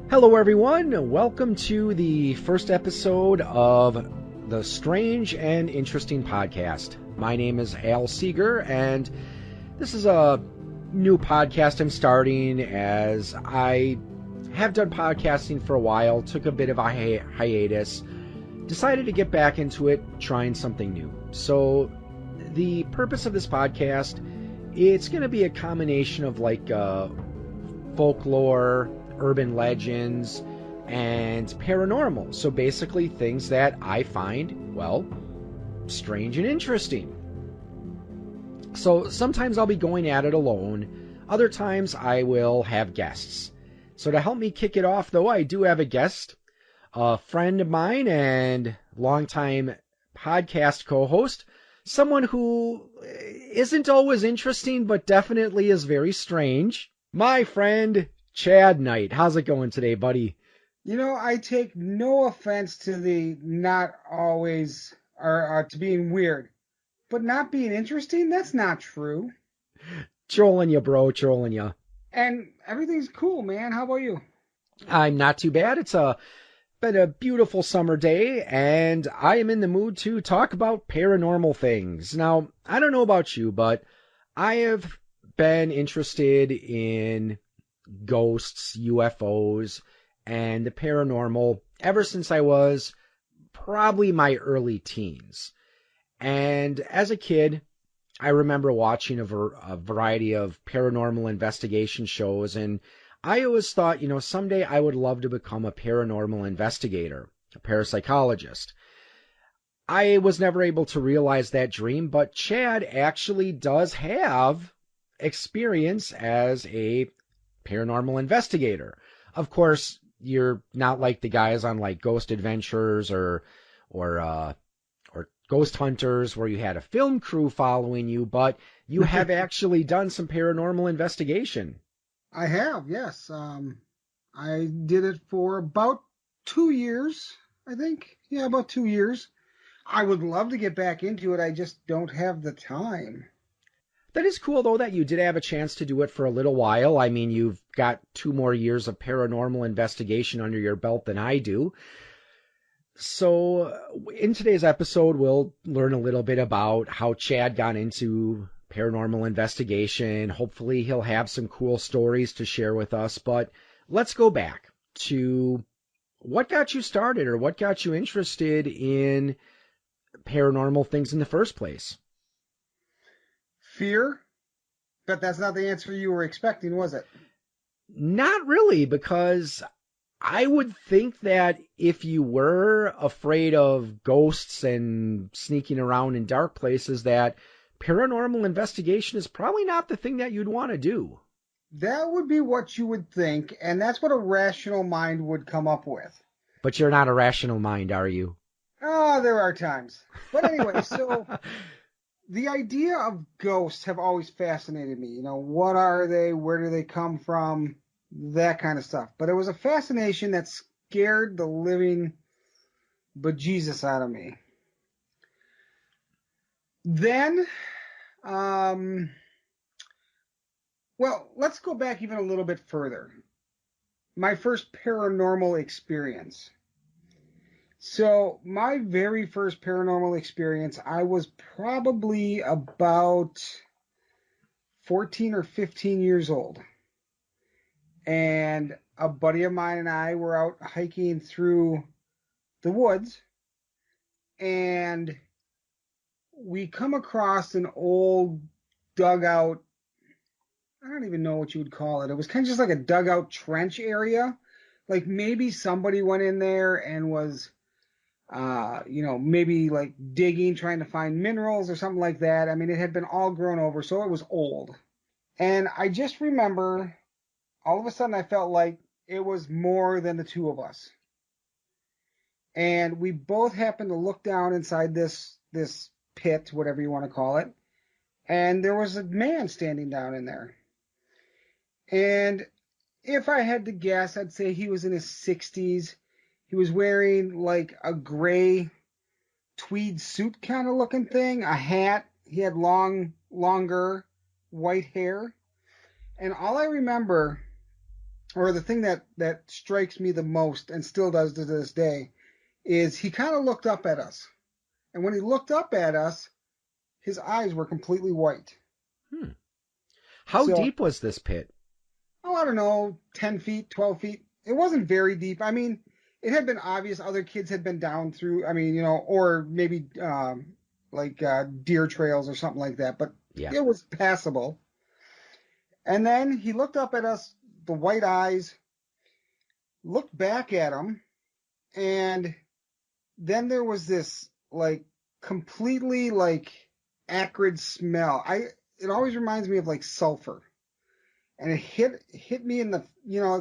Hello, everyone. Welcome to the first episode of the Strange and Interesting podcast. My name is Al Seeger, and this is a new podcast I'm starting as I have done podcasting for a while, took a bit of a hiatus, decided to get back into it, trying something new. So the purpose of this podcast, it's going to be a combination of folklore, urban legends, and paranormal. So basically things that I find, well, strange and interesting. So sometimes I'll be going at it alone. Other times I will have guests. So to help me kick it off, though, I do have a guest, a friend of mine and longtime podcast co-host, someone who isn't always interesting, but definitely is very strange. My friend Chad Knight. How's it going today, buddy? You know, I take no offense to the not always, or to being weird, but not being interesting, that's not true. Trolling you, bro, trolling you. And everything's cool, man. How about you? I'm not too bad. It's been a beautiful summer day, and I am in the mood to talk about paranormal things. Now, I don't know about you, but I have been interested in ghosts, UFOs, and the paranormal ever since I was probably my early teens. And as a kid, I remember watching a variety of paranormal investigation shows, and I always thought, someday I would love to become a paranormal investigator, a parapsychologist. I was never able to realize that dream, but Chad actually does have experience as a paranormal investigator. Of course, you're not like the guys on like Ghost Adventures or Ghost Hunters where you had a film crew following you, but you have actually done some paranormal investigation. I have, yes. I did it for about 2 years, I think. Yeah, about 2 years. I would love to get back into it. I just don't have the time. That is cool, though, that you did have a chance to do it for a little while. I mean, you've got 2 more years of paranormal investigation under your belt than I do. So in today's episode, we'll learn a little bit about how Chad got into paranormal investigation. Hopefully he'll have some cool stories to share with us. But let's go back to what got you started or what got you interested in paranormal things in the first place. Fear? But that's not the answer you were expecting, was it? Not really, because I would think that if you were afraid of ghosts and sneaking around in dark places, that paranormal investigation is probably not the thing that you'd want to do. That would be what you would think, and that's what a rational mind would come up with. But you're not a rational mind, are you? Oh, there are times. But anyway, so the idea of ghosts have always fascinated me. What are they? Where do they come from? That kind of stuff. But it was a fascination that scared the living bejesus out of me. Then, well, let's go back even a little bit further. My first paranormal experience. So, my very first paranormal experience, I was probably about 14 or 15 years old. And a buddy of mine and I were out hiking through the woods, and we come across an old dugout. I don't even know what you would call it. It was kind of just like a dugout trench area. Like maybe somebody went in there and was, maybe like digging, trying to find minerals or something like that. I mean, it had been all grown over, so it was old. And I just remember all of a sudden I felt like it was more than the two of us. And we both happened to look down inside this pit, whatever you want to call it. And there was a man standing down in there. And if I had to guess, I'd say he was in his 60s. He was wearing like a gray tweed suit kind of looking thing, a hat. He had longer white hair. And all I remember or the thing that strikes me the most and still does to this day, is he kind of looked up at us. And when he looked up at us, his eyes were completely white. Hmm. How So, deep was this pit? oh, I don't know, 10 feet, 12 feet. It wasn't very deep. I mean, it had been obvious other kids had been down through, I mean, or maybe deer trails or something like that, but Yeah. it was passable. And then he looked up at us, the white eyes, looked back at him, and then there was this like completely like acrid smell. It always reminds me of like sulfur. And it hit me in the,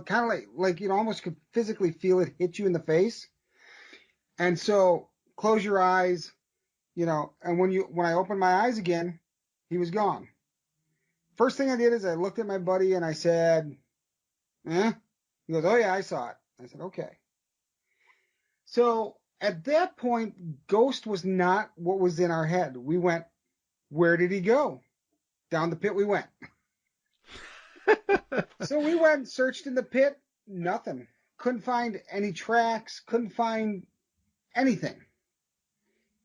kind of like you almost could physically feel it hit you in the face. And so close your eyes, and when I opened my eyes again, he was gone. First thing I did is I looked at my buddy and I said, "Eh?" He goes, "Oh yeah, I saw it." I said, "Okay." So at that point, ghost was not what was in our head. We went, "Where did he go?" Down the pit we went. So we went and searched in the pit, nothing. Couldn't find any tracks, couldn't find anything.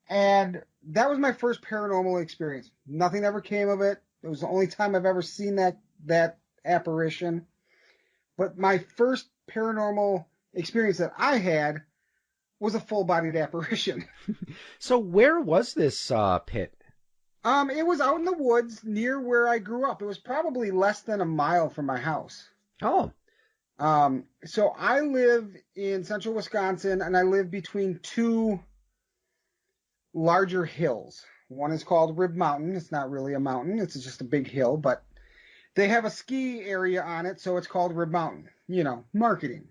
And that was my first paranormal experience. Nothing ever came of it. It was the only time I've ever seen that apparition. But my first paranormal experience that I had was a full-bodied apparition. So where was this pit? It was out in the woods near where I grew up. It was probably less than a mile from my house. Oh, So I live in central Wisconsin, and I live between two larger hills. One is called Rib Mountain. It's not really a mountain, it's just a big hill, but they have a ski area on it, so it's called Rib Mountain. Marketing.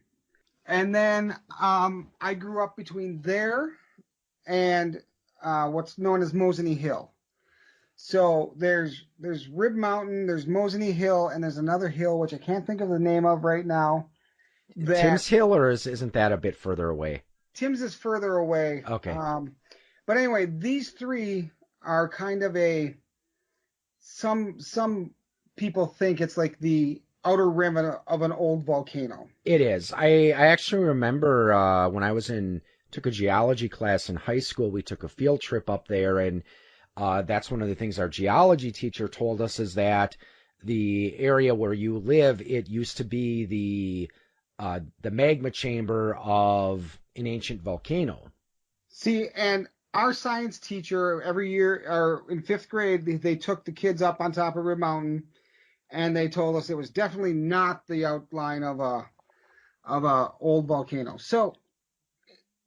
And then I grew up between there and what's known as Moseny Hill. So there's Rib Mountain, there's Moseny Hill, and there's another hill which I can't think of the name of right now. Tim's Hill, or isn't that a bit further away? Tim's is further away. Okay. But anyway, these three are kind of some people think it's like the outer rim of an old volcano. It is. I actually remember when I took a geology class in high school, we took a field trip up there, and that's one of the things our geology teacher told us is that the area where you live, it used to be the magma chamber of an ancient volcano. See, and our science teacher every year, or in fifth grade, they took the kids up on top of Rib Mountain, and they told us it was definitely not the outline of a old volcano. So,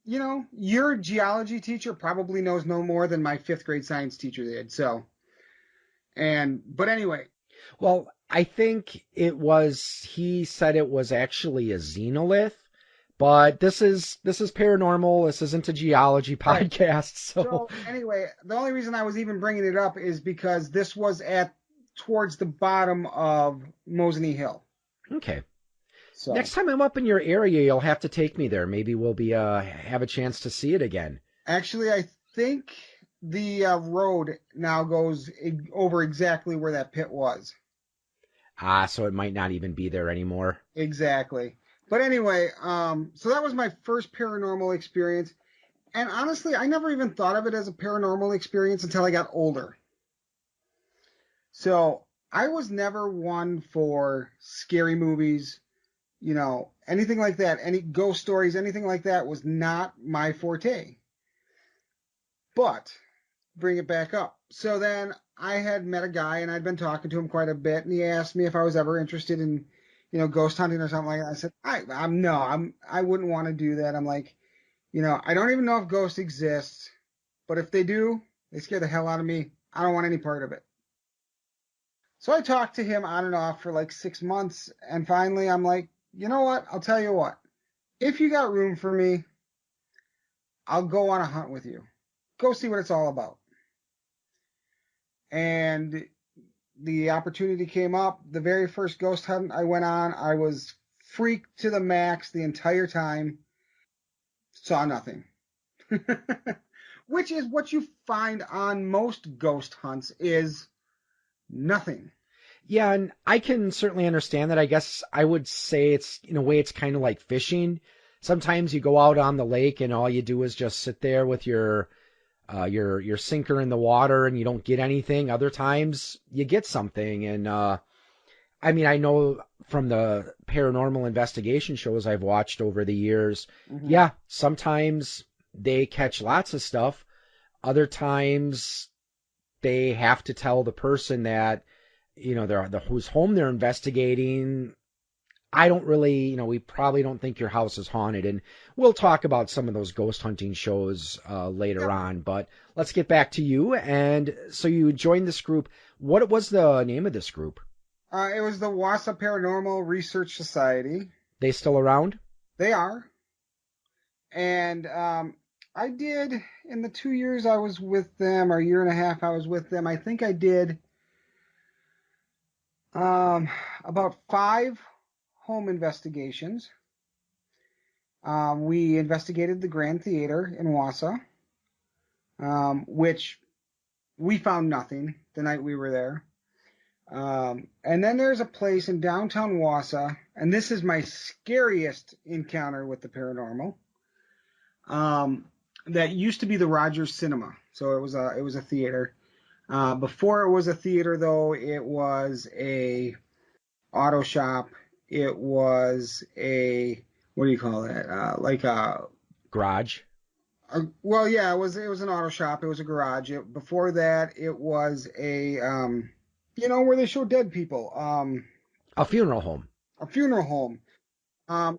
your geology teacher probably knows no more than my fifth grade science teacher did. So, but anyway. Well, I think he said it was actually a xenolith, but this is paranormal. This isn't a geology podcast. Right. So anyway, the only reason I was even bringing it up is because this was towards the bottom of Moseny Hill. Okay. So next time I'm up in your area, you'll have to take me there. Maybe we'll have a chance to see it again. Actually, I think the road now goes over exactly where that pit was. So it might not even be there anymore. Exactly. But anyway, so that was my first paranormal experience. And honestly, I never even thought of it as a paranormal experience until I got older. So I was never one for scary movies, anything like that. Any ghost stories, anything like that was not my forte. But bring it back up. So then I had met a guy, and I'd been talking to him quite a bit, and he asked me if I was ever interested in, ghost hunting or something like that. I said, I wouldn't want to do that. I'm like, I don't even know if ghosts exist, but if they do, they scare the hell out of me. I don't want any part of it. So I talked to him on and off for like 6 months, and finally I'm like, you know what? I'll tell you what. If you got room for me, I'll go on a hunt with you. Go see what it's all about. And the opportunity came up. The very first ghost hunt I went on, I was freaked to the max the entire time. Saw nothing. Which is what you find on most ghost hunts is nothing. Yeah, and I can certainly understand that. I guess I would say it's in a way it's kind of like fishing. Sometimes you go out on the lake and all you do is just sit there with your sinker in the water and you don't get anything. Other times you get something. And I mean, I know from the paranormal investigation shows I've watched over the years, Hmm. yeah, sometimes they catch lots of stuff. Other times they have to tell the person that, they're whose home they're investigating. I don't really, we probably don't think your house is haunted. And we'll talk about some of those ghost hunting shows later Yep. on. But let's get back to you. And so you joined this group. What was the name of this group? It was the Wassa Paranormal Research Society. They still around? They are. And I did, in the 2 years I was with them, or a year and a half I was with them, I think I did about 5 home investigations. We investigated the Grand Theater in Wausau, which we found nothing the night we were there. And then there's a place in downtown Wausau, and this is my scariest encounter with the paranormal. That used to be the Rogers Cinema, so it was a theater. Before it was a theater, though, it was a auto shop. It was a, what do you call it? Like Garage. well, yeah, it was an auto shop. It was a garage. Before that, it was a where they show dead people. A funeral home. A funeral home.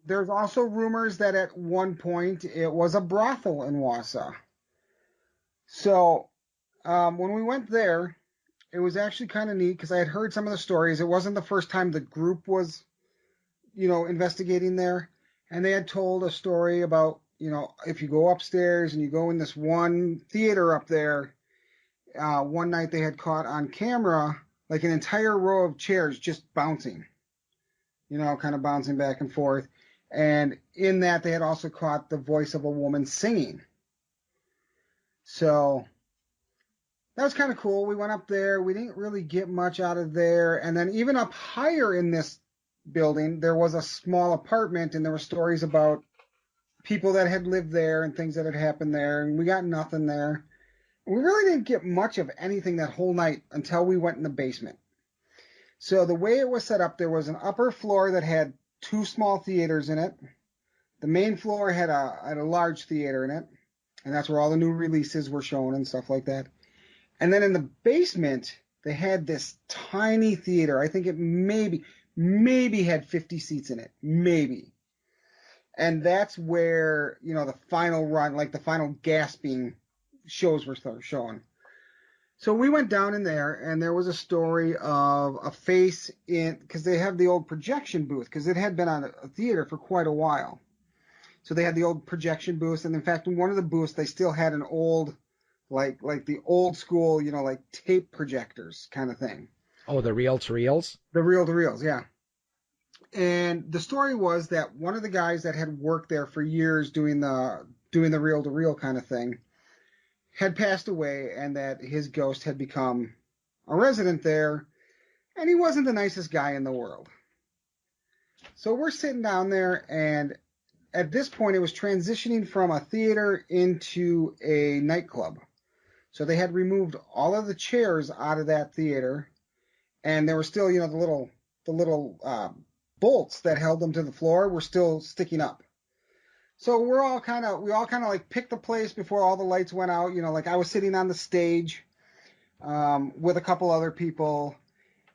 There's also rumors that at one point it was a brothel in Wausau. So when we went there, it was actually kind of neat because I had heard some of the stories. It wasn't the first time the group was, investigating there. And they had told a story about, if you go upstairs and you go in this one theater up there, one night they had caught on camera like an entire row of chairs just bouncing, kind of bouncing back and forth. And in that, they had also caught the voice of a woman singing. So that was kind of cool. We went up there. We didn't really get much out of there. And then even up higher in this building, there was a small apartment, and there were stories about people that had lived there and things that had happened there. And we got nothing there. We really didn't get much of anything that whole night until we went in the basement. So the way it was set up, there was an upper floor that had 2 small theaters in it. The main floor had a large theater in it, and that's where all the new releases were shown and stuff like that. And then in the basement, they had this tiny theater. I think it maybe had 50 seats in it, maybe. And that's where, the final run, like the final gasping shows were shown. So we went down in there, and there was a story of a face in, because they have the old projection booth, because it had been on a theater for quite a while. So they had the old projection booth, and in fact, in one of the booths, they still had an old, like the old school, like tape projectors kind of thing. Oh, the reel-to-reels? The reel-to-reels, yeah. And the story was that one of the guys that had worked there for years doing the reel-to-reel kind of thing had passed away, and that his ghost had become a resident there, and he wasn't the nicest guy in the world. So we're sitting down there, and at this point it was transitioning from a theater into a nightclub. So they had removed all of the chairs out of that theater, and there were still, the little bolts that held them to the floor were still sticking up. So we all kind of like picked the place before all the lights went out. Like I was sitting on the stage with a couple other people,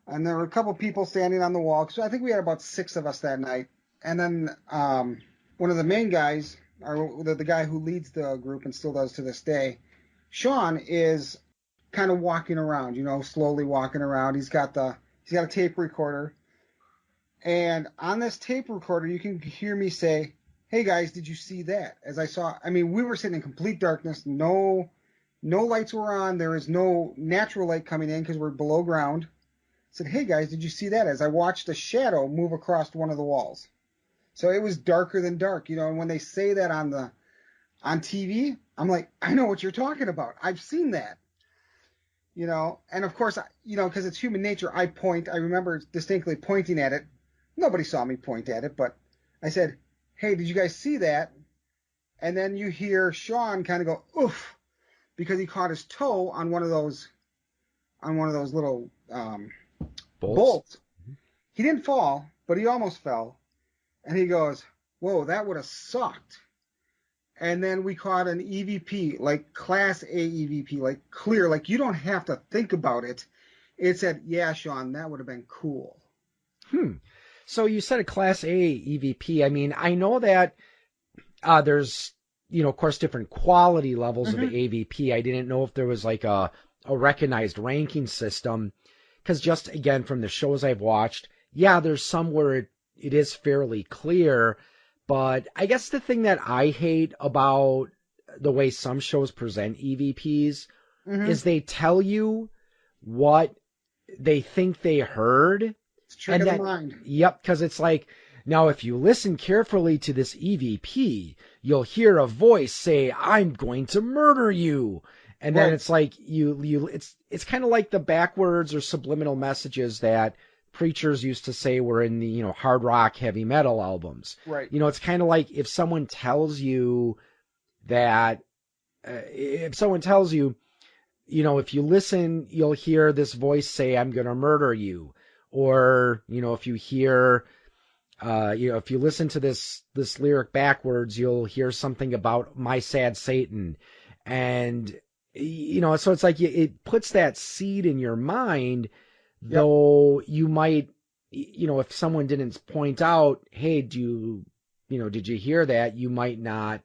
and there were a couple people standing on the wall. So I think we had about 6 of us that night. And then one of the main guys, or the guy who leads the group and still does to this day, Sean, is kind of walking around, slowly walking around. He's got a tape recorder, and on this tape recorder, you can hear me say, "Hey guys, did you see that?" We were sitting in complete darkness. No lights were on. There is no natural light coming in because we're below ground. I said, "Hey guys, did you see that?" As I watched a shadow move across one of the walls. So it was darker than dark, and when they say that on TV, I'm like, I know what you're talking about. I've seen that. And of course, because it's human nature, I point. I remember distinctly pointing at it. Nobody saw me point at it, but I said, "Hey, did you guys see that?" And then you hear Sean kind of go, "Oof," because he caught his toe on one of those little bolts. He didn't fall, but he almost fell. And he goes, "Whoa, that would have sucked." And then we caught an EVP, like Class A EVP, like clear, like you don't have to think about it. It said, "Yeah, Sean, that would have been cool." So you said a Class A EVP. I mean, I know that there's, of course, different quality levels of AVP. I didn't know if there was like a recognized ranking system, because just again from the shows I've watched, yeah, there's some where it is fairly clear. But I guess the thing that I hate about the way some shows present EVPs is they tell you what they think they heard. It's a trick of the mind. Yep, because it's like, now if you listen carefully to this EVP, you'll hear a voice say, "I'm going to murder you." And then it's like it's kind of like the backwards or subliminal messages that preachers used to say were in the, hard rock, heavy metal albums. Right. It's kind of like if someone tells you that, if you listen, you'll hear this voice say, "I'm going to murder you." Or, if you hear, if you listen to this lyric backwards, you'll hear something about "my sad Satan." And, so it's like it puts that seed in your mind, though you might, if someone didn't point out, "Hey, did you hear that?" You might not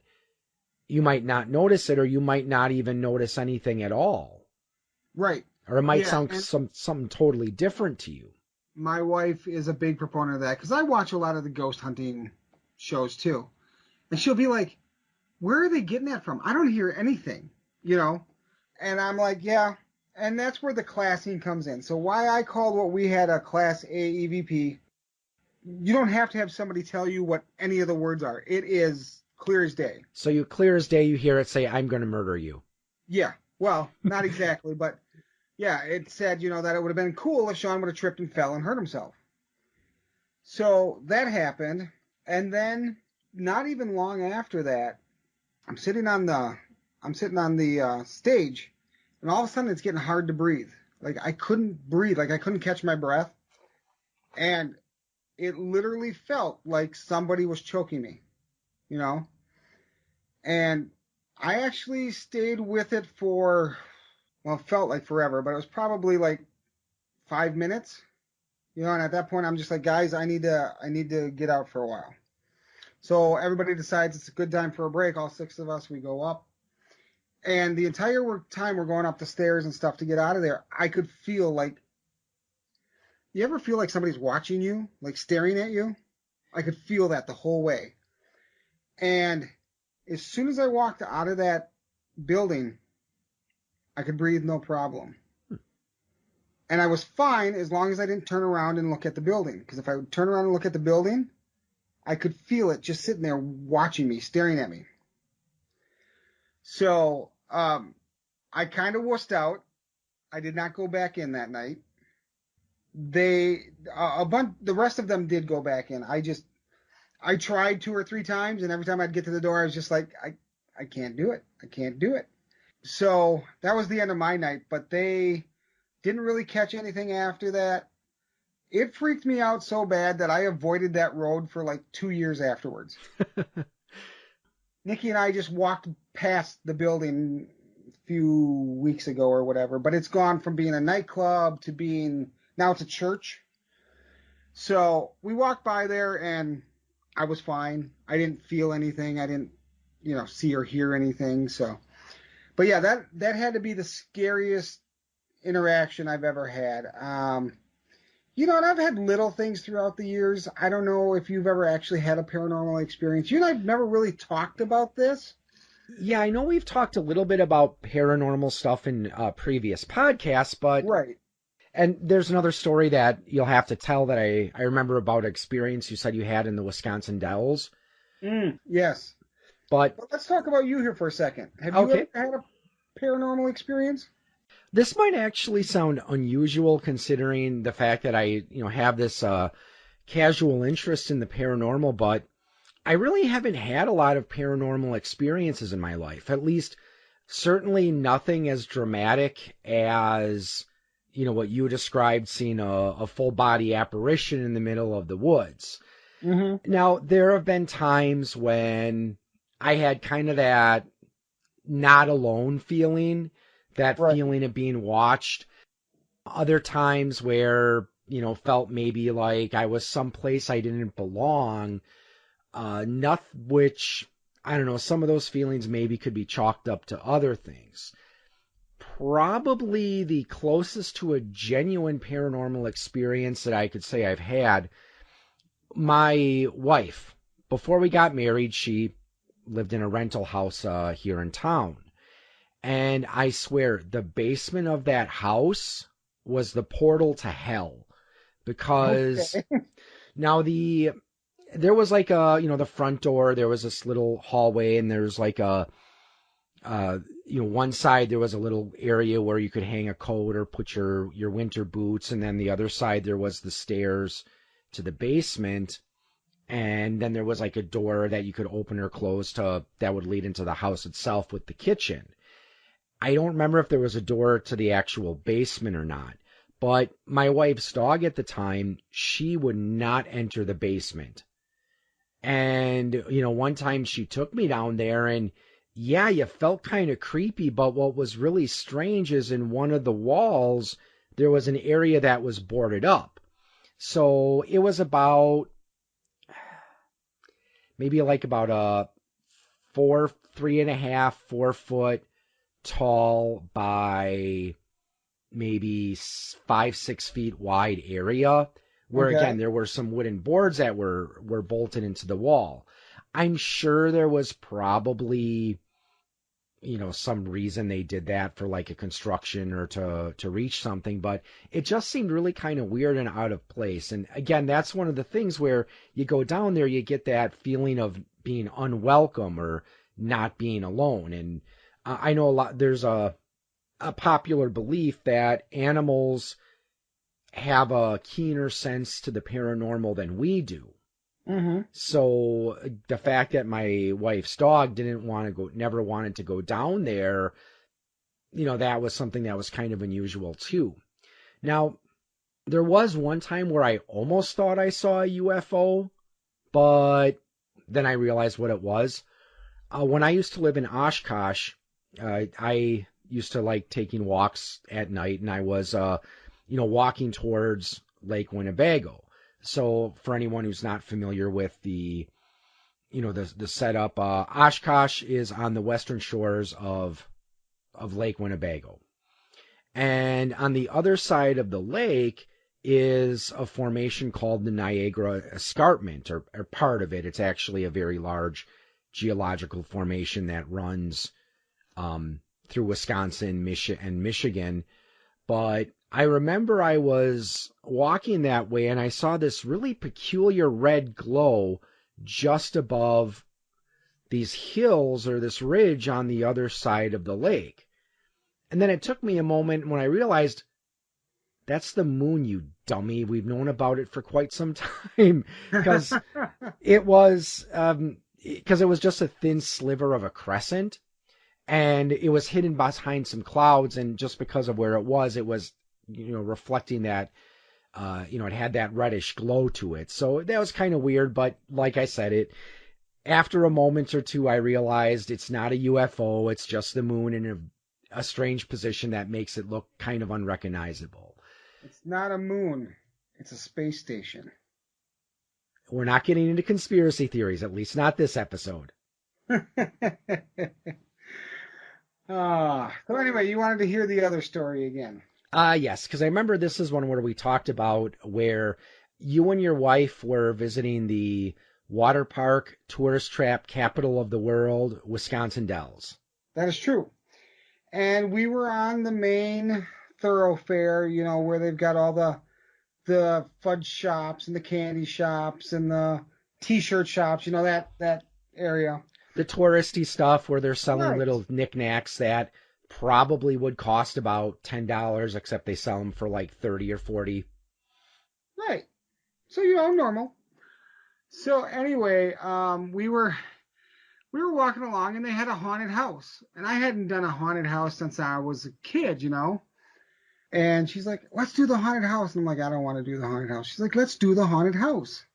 notice it, or you might not even notice anything at all. Right. Or it might sound something totally different to you. My wife is a big proponent of that because I watch a lot of the ghost hunting shows too. And she'll be like, "Where are they getting that from? I don't hear anything," And I'm like, yeah. And that's where the classing comes in. So why I called what we had a Class A EVP, you don't have to have somebody tell you what any of the words are. It is clear as day. So clear as day, you hear it say, "I'm going to murder you." Yeah. Well, not exactly, but yeah, it said, that it would have been cool if Sean would have tripped and fell and hurt himself. So that happened. And then not even long after that, I'm sitting on the stage, and all of a sudden it's getting hard to breathe. Like I couldn't breathe, like I couldn't catch my breath. And it literally felt like somebody was choking me, And I actually stayed with it for, well, it felt like forever, but it was probably like 5 minutes, and at that point I'm just like, "Guys, I need to get out for a while." So everybody decides it's a good time for a break. All 6 of us, we go up. And the entire time we're going up the stairs and stuff to get out of there, I could feel like, you ever feel like somebody's watching you, like staring at you? I could feel that the whole way. And as soon as I walked out of that building, I could breathe no problem. And I was fine as long as I didn't turn around and look at the building. Because if I would turn around and look at the building, I could feel it just sitting there watching me, staring at me. So I kind of wussed out. I did not go back in that night. The rest of them did go back in. I tried 2 or 3 times, and every time I'd get to the door, I was just like, I can't do it. I can't do it. So that was the end of my night, but they didn't really catch anything after that. It freaked me out so bad that I avoided that road for like 2 years afterwards. Nikki and I just walked past the building a few weeks ago or whatever, but it's gone from being a nightclub to being, now it's a church. So we walked by there and I was fine. I didn't feel anything. I didn't, see or hear anything. So, but yeah, that had to be the scariest interaction I've ever had. And I've had little things throughout the years. I don't know if you've ever actually had a paranormal experience. You and I've never really talked about this. Yeah, I know we've talked a little bit about paranormal stuff in previous podcasts, but right. And there's another story that you'll have to tell that I remember about an experience you said you had in the Wisconsin Dells. Yes. But let's talk about you here for a second. Have you ever had a paranormal experience? This might actually sound unusual considering the fact that have this casual interest in the paranormal, but I really haven't had a lot of paranormal experiences in my life. At least, certainly nothing as dramatic as, what you described, seeing a full body apparition in the middle of the woods. Mm-hmm. Now, there have been times when I had kind of that not alone feeling, that Right. feeling of being watched. Other times where, felt maybe like I was someplace I didn't belong. Nothing which, I don't know, some of those feelings maybe could be chalked up to other things. Probably the closest to a genuine paranormal experience that I could say I've had, my wife, before we got married, she lived in a rental house here in town. And I swear, the basement of that house was the portal to hell. Because Okay. now there was like the front door, there was this little hallway, and there's like one side there was a little area where you could hang a coat or put your winter boots, and then the other side there was the stairs to the basement, and then there was like a door that you could open or close that would lead into the house itself with the kitchen. I don't remember if there was a door to the actual basement or not, but my wife's dog at the time, she would not enter the basement. And, one time she took me down there, and yeah, you felt kind of creepy, but what was really strange is in one of the walls, there was an area that was boarded up. So it was about, maybe like about a 3.5, 4 foot tall by maybe 5, 6 feet wide area where Okay. again there were some wooden boards that were bolted into the wall. I'm sure there was probably some reason they did that for like a construction or to reach something, but it just seemed really kind of weird and out of place. And again, that's one of the things where you go down there, you get that feeling of being unwelcome or not being alone. And I know there's a popular belief that animals have a keener sense to the paranormal than we do. Mm-hmm. So the fact that my wife's dog never wanted to go down there, that was something that was kind of unusual too. Now, there was one time where I almost thought I saw a UFO, but then I realized what it was. When I used to live in Oshkosh, I used to like taking walks at night, and I was, walking towards Lake Winnebago. So for anyone who's not familiar with the setup, Oshkosh is on the western shores of Lake Winnebago, and on the other side of the lake is a formation called the Niagara Escarpment, or part of it. It's actually a very large geological formation that runs through Wisconsin, and Michigan. But I remember I was walking that way and I saw this really peculiar red glow just above these hills or this ridge on the other side of the lake. And then it took me a moment when I realized that's the moon, you dummy. We've known about it for quite some time because it was just a thin sliver of a crescent. And it was hidden behind some clouds, and just because of where it was reflecting that, it had that reddish glow to it. So that was kind of weird, but like I said, after a moment or two, I realized it's not a UFO, it's just the moon in a strange position that makes it look kind of unrecognizable. It's not a moon. It's a space station. We're not getting into conspiracy theories, at least not this episode. So anyway, you wanted to hear the other story again. Yes, because I remember this is one where we talked about where you and your wife were visiting the water park tourist trap capital of the world, Wisconsin Dells. That is true. And we were on the main thoroughfare, where they've got all the fudge shops and the candy shops and the t-shirt shops, that area. The touristy stuff where they're selling Right. little knickknacks that probably would cost about $10, except they sell them for like 30 or 40. Right. So, normal. So anyway, we were walking along and they had a haunted house. And I hadn't done a haunted house since I was a kid, And she's like, let's do the haunted house. And I'm like, I don't want to do the haunted house. She's like, let's do the haunted house.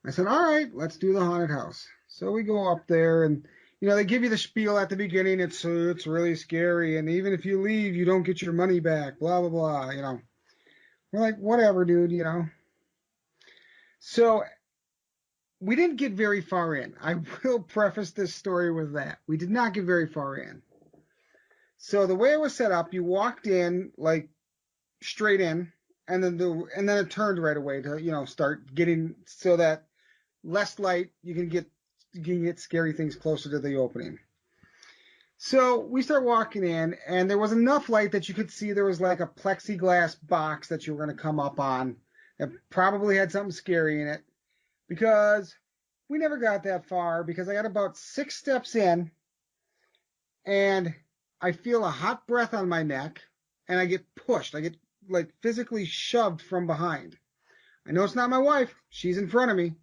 I said, all right, let's do the haunted house. So we go up there and, they give you the spiel at the beginning. It's really scary. And even if you leave, you don't get your money back, blah, blah, blah, We're like, whatever, dude, So we didn't get very far in. I will preface this story with that. We did not get very far in. So the way it was set up, you walked in like straight in, and then it turned right away to start getting so that less light you can get scary things closer to the opening. So we start walking in, and there was enough light that you could see there was like a plexiglass box that you were going to come up on that probably had something scary in it, because we never got that far, because I got about 6 steps in and I feel a hot breath on my neck and I get pushed. I get like physically shoved from behind. I know it's not my wife. She's in front of me.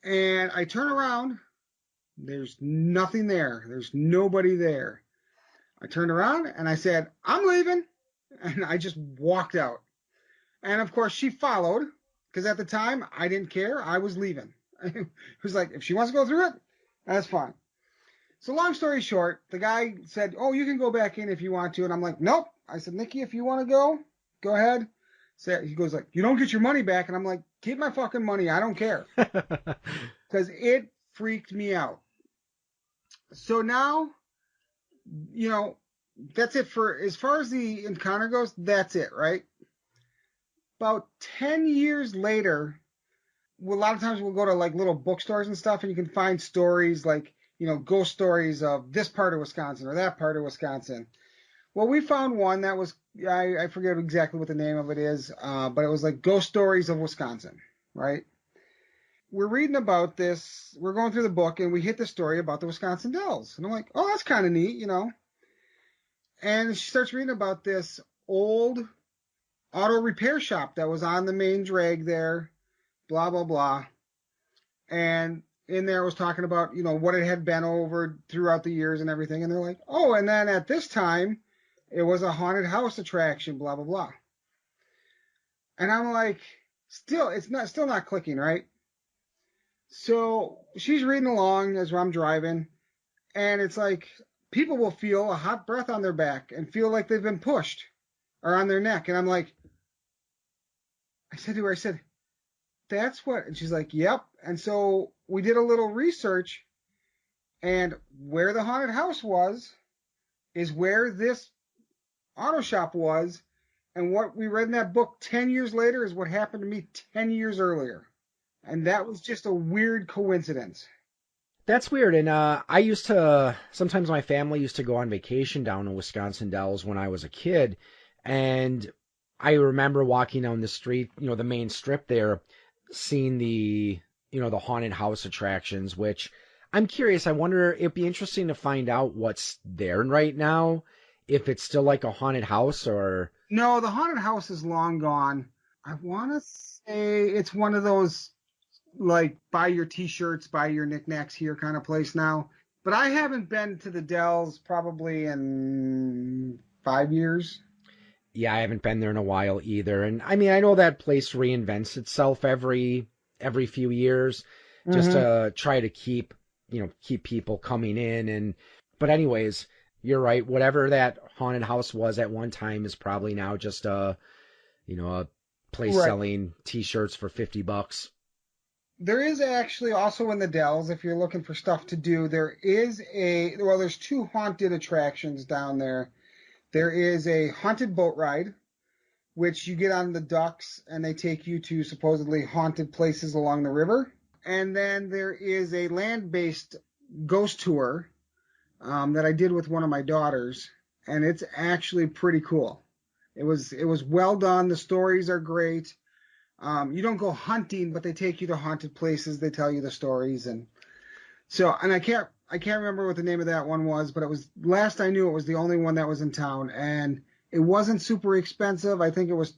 And I turn around. There's nothing there. There's nobody there. I turned around and I said, I'm leaving. And I just walked out. And of course she followed, because at the time I didn't care. I was leaving. It was like, if she wants to go through it, that's fine. So long story short, the guy said, oh, you can go back in if you want to. And I'm like, nope. I said, Nikki, if you want to go ahead. So he goes like, you don't get your money back. And I'm like, keep my fucking money. I don't care. Because it freaked me out. So now, that's it for, as far as the encounter goes, that's it, right? About 10 years later, a lot of times we'll go to like little bookstores and stuff, and you can find stories like, ghost stories of this part of Wisconsin or that part of Wisconsin. Well, we found one that was, I forget exactly what the name of it is, but it was like Ghost Stories of Wisconsin, right? We're reading about this, we're going through the book, and we hit the story about the Wisconsin Dells. And I'm like, oh, that's kind of neat, And she starts reading about this old auto repair shop that was on the main drag there, blah, blah, blah. And in there was talking about, what it had been over throughout the years and everything. And they're like, oh, and then at this time, it was a haunted house attraction, blah, blah, blah. And I'm like, still not clicking, right? So she's reading along as I'm driving, and it's like people will feel a hot breath on their back and feel like they've been pushed, or on their neck. And I'm like, I said to her, that's what, and she's like, yep. And so we did a little research, and where the haunted house was is where this auto shop was. And what we read in that book 10 years later is what happened to me 10 years earlier. And that was just a weird coincidence. That's weird. And sometimes my family used to go on vacation down to Wisconsin Dells when I was a kid. And I remember walking down the street, the main strip there, seeing the haunted house attractions, which I'm curious. I wonder, it'd be interesting to find out what's there right now, if it's still like a haunted house or... No, the haunted house is long gone. I want to say it's one of those, like, buy your t-shirts, buy your knickknacks here kind of place now. But I haven't been to the Dells probably in 5 years. Yeah, I haven't been there in a while either. And I mean, I know that place reinvents itself every few years, just to try to keep people coming in. But anyways, you're right. Whatever that haunted house was at one time is probably now just a place selling t-shirts for $50. There is actually also in the Dells, if you're looking for stuff to do, there's 2 haunted attractions down there. There is a haunted boat ride, which you get on the ducks and they take you to supposedly haunted places along the river. And then there is a land-based ghost tour that I did with one of my daughters, and it's actually pretty cool. It was well done. The stories are great. You don't go hunting, but they take you to haunted places. They tell you the stories, and I I can't remember what the name of that one was, but it was, last I knew, it was the only one that was in town, and it wasn't super expensive. I think it was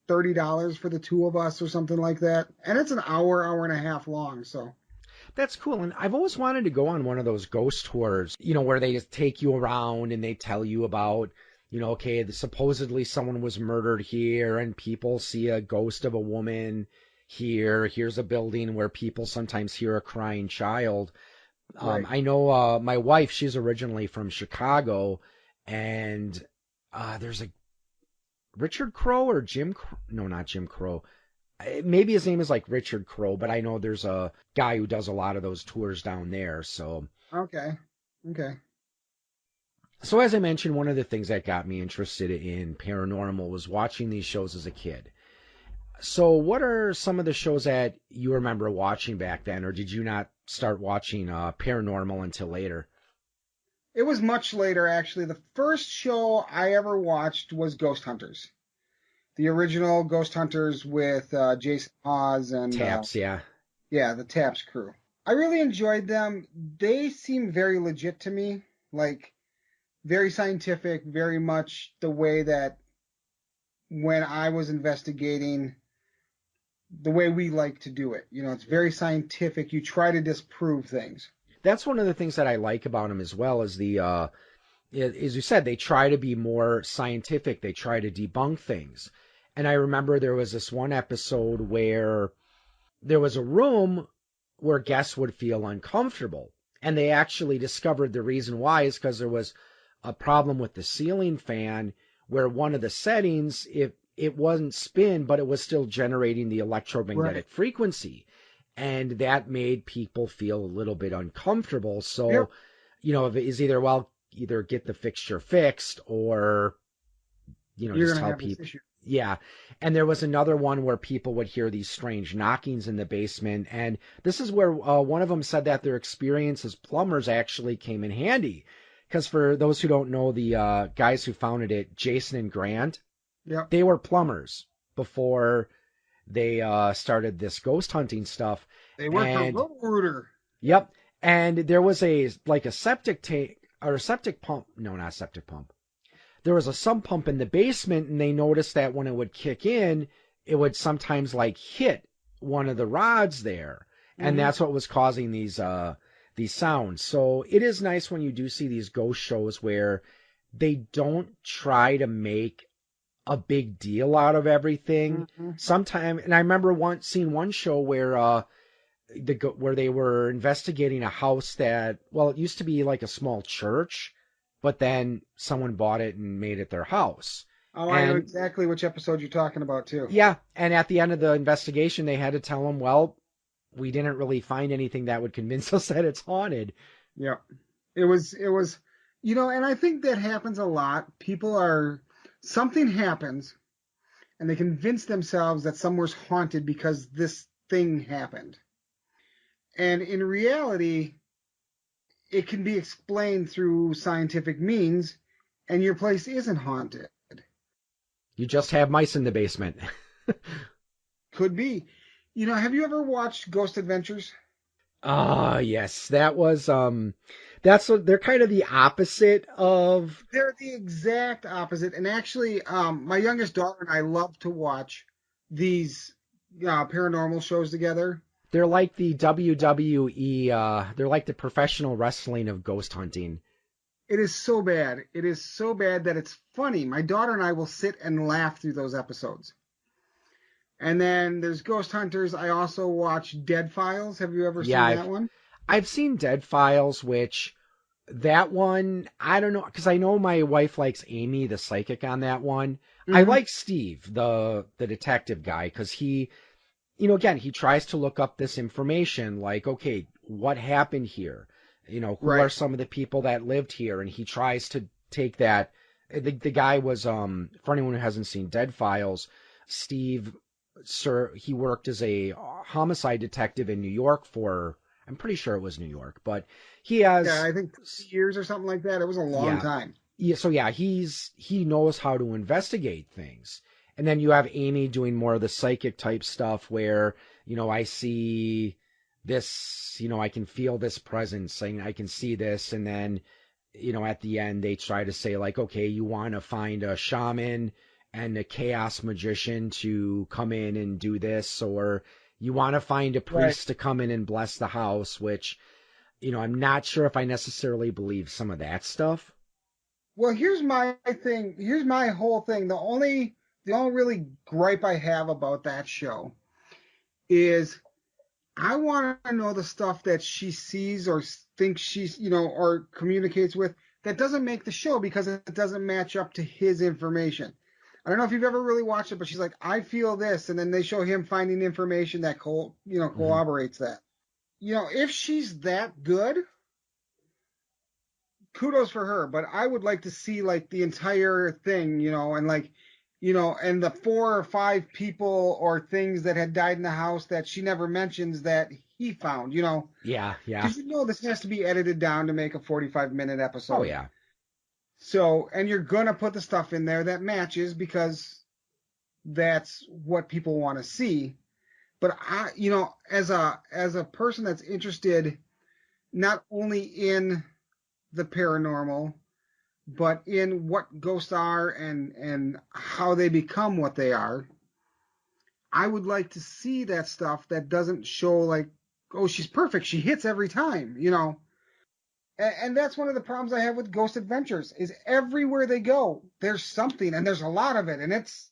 $30 for the two of us or something like that. And it's an hour and a half long, so. That's cool. And I've always wanted to go on one of those ghost tours, where they just take you around and they tell you about, okay, supposedly someone was murdered here and people see a ghost of a woman here. Here's a building where people sometimes hear a crying child. Right. I know my wife, she's originally from Chicago, and there's a Richard Crow or Jim Crow? No, not Jim Crow. Maybe his name is like Richard Crow, but I know there's a guy who does a lot of those tours down there. So Okay. as I mentioned, one of the things that got me interested in paranormal was watching these shows as a kid. So what are some of the shows that you remember watching back then, or did you not start watching paranormal until later? It was much later, actually. The first show I ever watched was Ghost Hunters. The original Ghost Hunters with Jason Hawes and Taps, yeah. yeah, the Taps crew. I really enjoyed them. They seem very legit to me, like very scientific, very much the way that when I was investigating, the way we like to do it. It's very scientific. You try to disprove things. That's one of the things that I like about them as well, is as you said, they try to be more scientific. They try to debunk things. And I remember there was this one episode where there was a room where guests would feel uncomfortable. And they actually discovered the reason why is because there was a problem with the ceiling fan where one of the settings, it wasn't spin, but it was still generating the electromagnetic frequency. And that made people feel a little bit uncomfortable. So, if it is either get the fixture fixed or, You're just gonna tell have this people. issue. Yeah. And there was another one where people would hear these strange knockings in the basement. And this is where one of them said that their experience as plumbers actually came in handy. Because for those who don't know, the guys who founded it, Jason and Grant, they were plumbers before they started this ghost hunting stuff. They worked for Roto-Rooter. Yep. And there was a septic tank or a septic pump. No, not a septic pump. There was a sump pump in the basement, and they noticed that when it would kick in, it would sometimes hit one of the rods there. And that's what was causing these sounds. So it is nice when you do see these ghost shows where they don't try to make a big deal out of everything. Sometimes, and I remember seeing one show where where they were investigating a house that, it used to be like a small church, but then someone bought it and made it their house. Oh, I know exactly which episode you're talking about too. Yeah, and at the end of the investigation, they had to tell them, we didn't really find anything that would convince us that it's haunted. Yeah, it was, and I think that happens a lot. Something happens and they convince themselves that somewhere's haunted because this thing happened. And in reality, it can be explained through scientific means, and your place isn't haunted. You just have mice in the basement. Could be. Have you ever watched Ghost Adventures? Yes. That was, they're kind of the opposite of... They're the exact opposite. And actually, my youngest daughter and I love to watch these paranormal shows together. They're like the WWE, they're like the professional wrestling of ghost hunting. It is so bad. It is so bad that it's funny. My daughter and I will sit and laugh through those episodes. And then there's Ghost Hunters. I also watch Dead Files. Have you ever seen that one? I've seen Dead Files, which that one, I don't know, because I know my wife likes Amy, the psychic on that one. I like Steve, the detective guy, because he, again, he tries to look up this information, like, okay, what happened here? Who are some of the people that lived here? And he tries to take that. The guy was, for anyone who hasn't seen Dead Files, Steve, he worked as a homicide detective in New York I'm pretty sure it was New York, but he has... Yeah, I think 6 years or something like that. It was a long time. Yeah, so yeah, he knows how to investigate things. And then you have Amy doing more of the psychic type stuff where, I see this, I can feel this presence and I can see this. And then, at the end, they try to say like, okay, you want to find a shaman and a chaos magician to come in and do this, or you want to find a Right. priest to come in and bless the house, which, I'm not sure if I necessarily believe some of that stuff. Well, here's my thing. Here's my whole thing. The only really gripe I have about that show is I want to know the stuff that she sees or thinks she's, or communicates with that doesn't make the show because it doesn't match up to his information. I don't know if you've ever really watched it, but she's like, I feel this. And then they show him finding information that, Hmm. corroborates that. If she's that good, kudos for her. But I would like to see like the entire thing, and like, and the 4 or 5 people or things that had died in the house that she never mentions that he found. Yeah, yeah. Because this has to be edited down to make a 45-minute Oh, episode. yeah. So, and you're gonna put the stuff in there that matches because that's what people want to see. But as a person that's interested not only in the paranormal, but in what ghosts are and how they become what they are, I would like to see that stuff that doesn't show like, oh, she's perfect, she hits every time. And that's one of the problems I have with Ghost Adventures is everywhere they go, there's something, and there's a lot of it, and it's,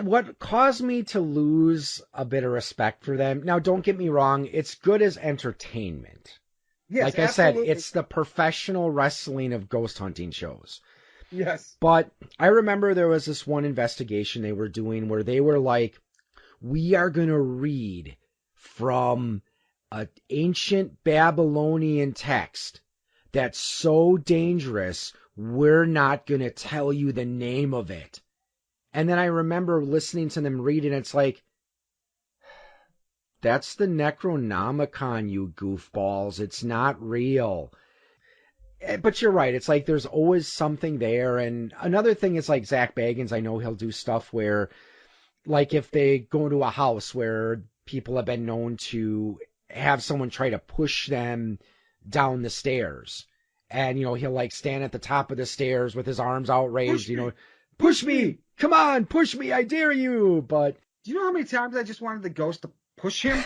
What caused me to lose a bit of respect for them, now don't get me wrong, it's good as entertainment. yes, Like I said, absolutely, it's the professional wrestling of ghost hunting shows. yes. But I remember there was this one investigation they were doing where they were like, we are going to read from an ancient Babylonian text that's so dangerous, we're not going to tell you the name of it. And then I remember listening to them read, and it's like, that's the Necronomicon, you goofballs. It's not real. But you're right. It's like there's always something there. And another thing is like Zach Bagans, I know he'll do stuff where, like if they go into a house where people have been known to have someone try to push them down the stairs. And, he'll like stand at the top of the stairs with his arms outraised, Push me, push me, come on, push me, I dare you. But, Do you know how many times I just wanted the ghost to push him?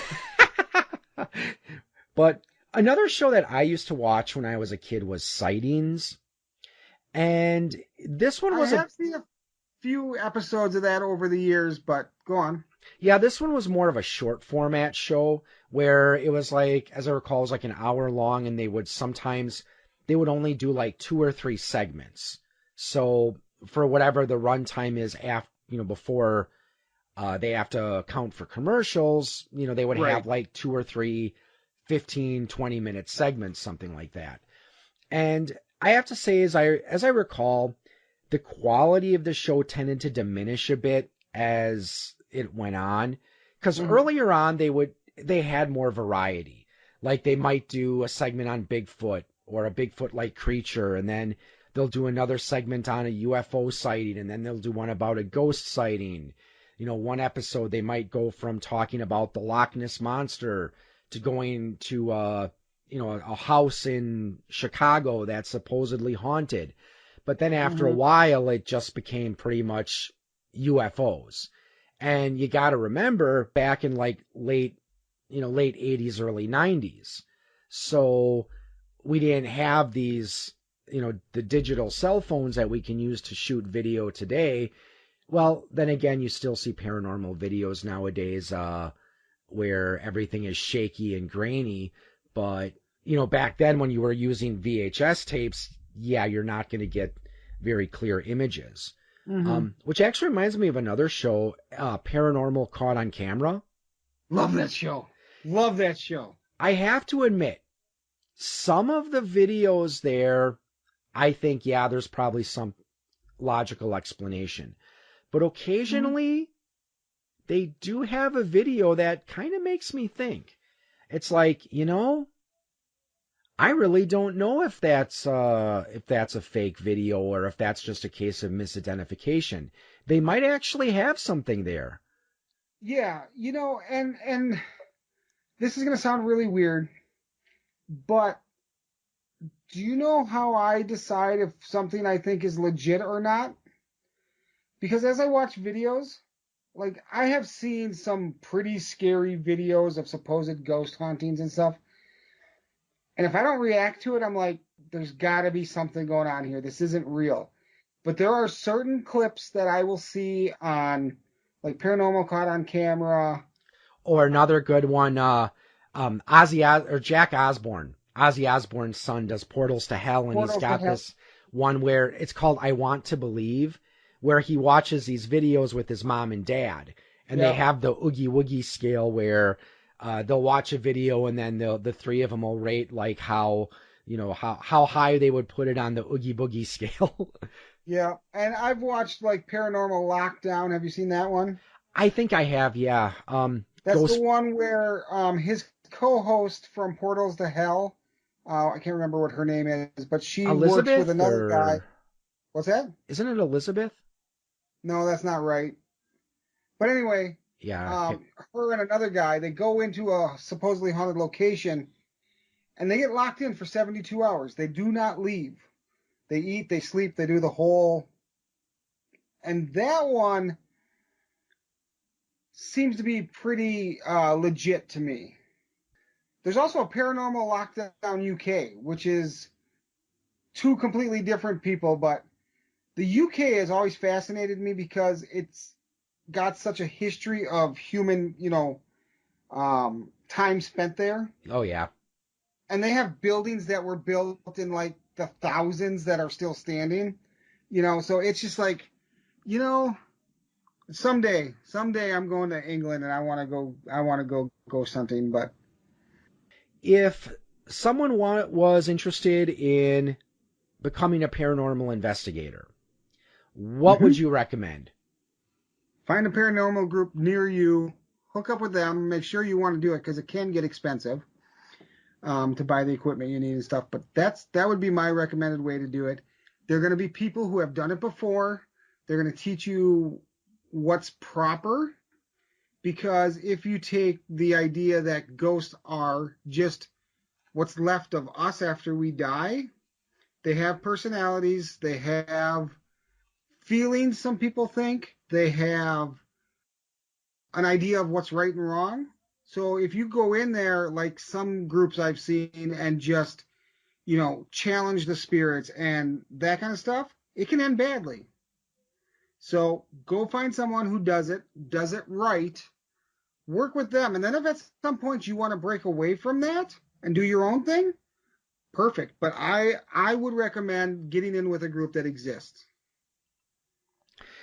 but another show that I used to watch when I was a kid was Sightings. And this one I was have seen a few episodes of that over the years, but go on. yeah, this one was more of a short format show where it was like, as I recall, it was like an hour long, and they would only do like 2 or 3 segments. So for whatever the runtime is after, before they have to account for commercials, they would Right. have like 2 or 3 15, 20-minute segments, something like that. And I have to say, as I recall, the quality of the show tended to diminish a bit as it went on, because Mm-hmm. earlier on they had more variety. Like they might do a segment on Bigfoot or a Bigfoot-like creature, and then they'll do another segment on a UFO sighting, and then they'll do one about a ghost sighting. One episode they might go from talking about the Loch Ness monster to going to a house in Chicago that's supposedly haunted. But then after a Mm-hmm. while, it just became pretty much UFOs. And you got to remember back in like late 80s, early 90s. So we didn't have these, the digital cell phones that we can use to shoot video today. Well, then again, you still see paranormal videos nowadays, where everything is shaky and grainy. But, back then when you were using VHS tapes, yeah, you're not going to get very clear images. Mm-hmm. Which actually reminds me of another show, Paranormal Caught on Camera. Love that show. Love that show. I have to admit, some of the videos there, I think, yeah, there's probably some logical explanation. But Mm-hmm. occasionally, they do have a video that kind of makes me think. It's like, I really don't know if that's a fake video or if that's just a case of misidentification. They might actually have something there. Yeah, and this is going to sound really weird, but do you know how I decide if something I think is legit or not? Because as I watch videos, like I have seen some pretty scary videos of supposed ghost hauntings and stuff. And if I don't react to it, I'm like, there's got to be something going on here. This isn't real. But there are certain clips that I will see on, like, Paranormal Caught on Camera. Or another good one, Jack Osborne. Ozzy Osbourne's son does Portals to Hell, and he's got this one where it's called I Want to Believe, where he watches these videos with his mom and dad. And they have the Oogie Woogie scale where they'll watch a video and then the three of them will rate like how high they would put it on the Oogie Boogie scale. Yeah, and I've watched like Paranormal Lockdown. Have you seen that one? I think I have, yeah. That's the one where his co-host from Portals to Hell, I can't remember what her name is, but she works with another guy. What's that? Isn't it Elizabeth? No, that's not right. But anyway, yeah, her and another guy, they go into a supposedly haunted location, and they get locked in for 72 hours. They do not leave. They eat, they sleep, they do the whole... And that one seems to be pretty legit to me. There's also a Paranormal Lockdown UK, which is two completely different people, but the UK has always fascinated me because it's got such a history of human, time spent there. Oh, yeah. And they have buildings that were built in like the thousands that are still standing, so it's just like, someday I'm going to England and I want to go ghost hunting. But if someone was interested in becoming a paranormal investigator, what would you recommend? Find a paranormal group near you, hook up with them, make sure you want to do it because it can get expensive to buy the equipment you need and stuff. But that would be my recommended way to do it. They're going to be people who have done it before. They're going to teach you what's proper, because if you take the idea that ghosts are just what's left of us after we die, they have personalities, they have feelings, some people think, they have an idea of what's right and wrong. So if you go in there like some groups I've seen and just, challenge the spirits and that kind of stuff, it can end badly. So go find someone who does it right, work with them. And then if at some point you want to break away from that and do your own thing, perfect. But I would recommend getting in with a group that exists.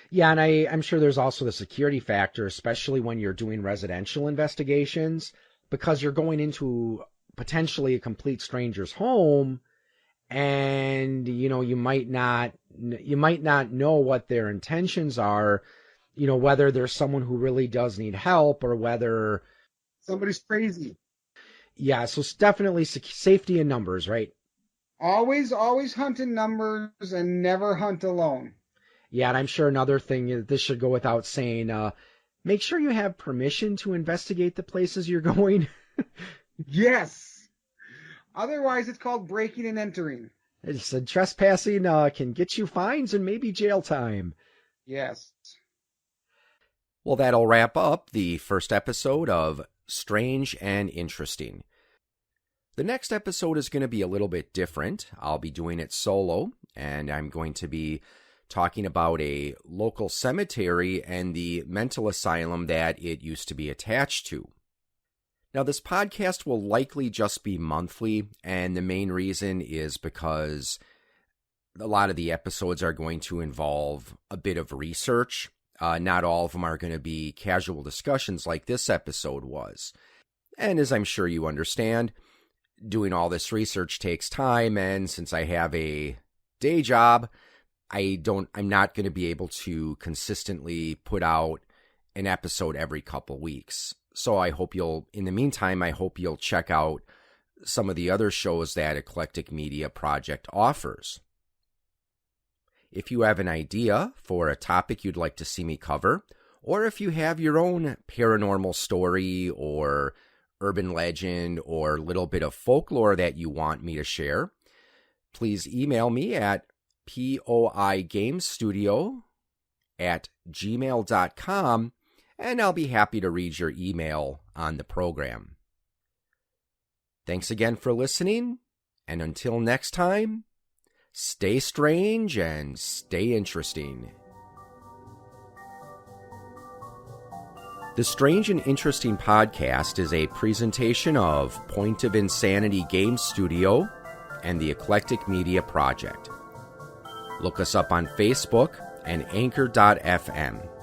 Yeah, and I'm sure there's also the security factor, especially when you're doing residential investigations, because you're going into potentially a complete stranger's home, and you might not know what their intentions are, whether there's someone who really does need help or whether somebody's crazy. Yeah, so it's definitely safety in numbers, right? Always hunt in numbers and never hunt alone. Yeah, and I'm sure another thing is, this should go without saying, make sure you have permission to investigate the places you're going. Yes. Otherwise, it's called breaking and entering. It's trespassing can get you fines and maybe jail time. Yes. Well, that'll wrap up the first episode of Strange and Interesting. The next episode is going to be a little bit different. I'll be doing it solo, and I'm going to be talking about a local cemetery and the mental asylum that it used to be attached to. Now, this podcast will likely just be monthly, and the main reason is because a lot of the episodes are going to involve a bit of research. Not all of them are going to be casual discussions like this episode was. And as I'm sure you understand, doing all this research takes time, and since I have a day job, I'm not going to be able to consistently put out an episode every couple weeks. So in the meantime, I hope you'll check out some of the other shows that Eclectic Media Project offers. If you have an idea for a topic you'd like to see me cover, or if you have your own paranormal story or urban legend or little bit of folklore that you want me to share, please email me at poigamestudio@gmail.com, and I'll be happy to read your email on the program. Thanks again for listening, and until next time, stay strange and stay interesting. The Strange and Interesting podcast is a presentation of Point of Insanity Game Studio and the Eclectic Media Project. Look us up on Facebook and Anchor.fm.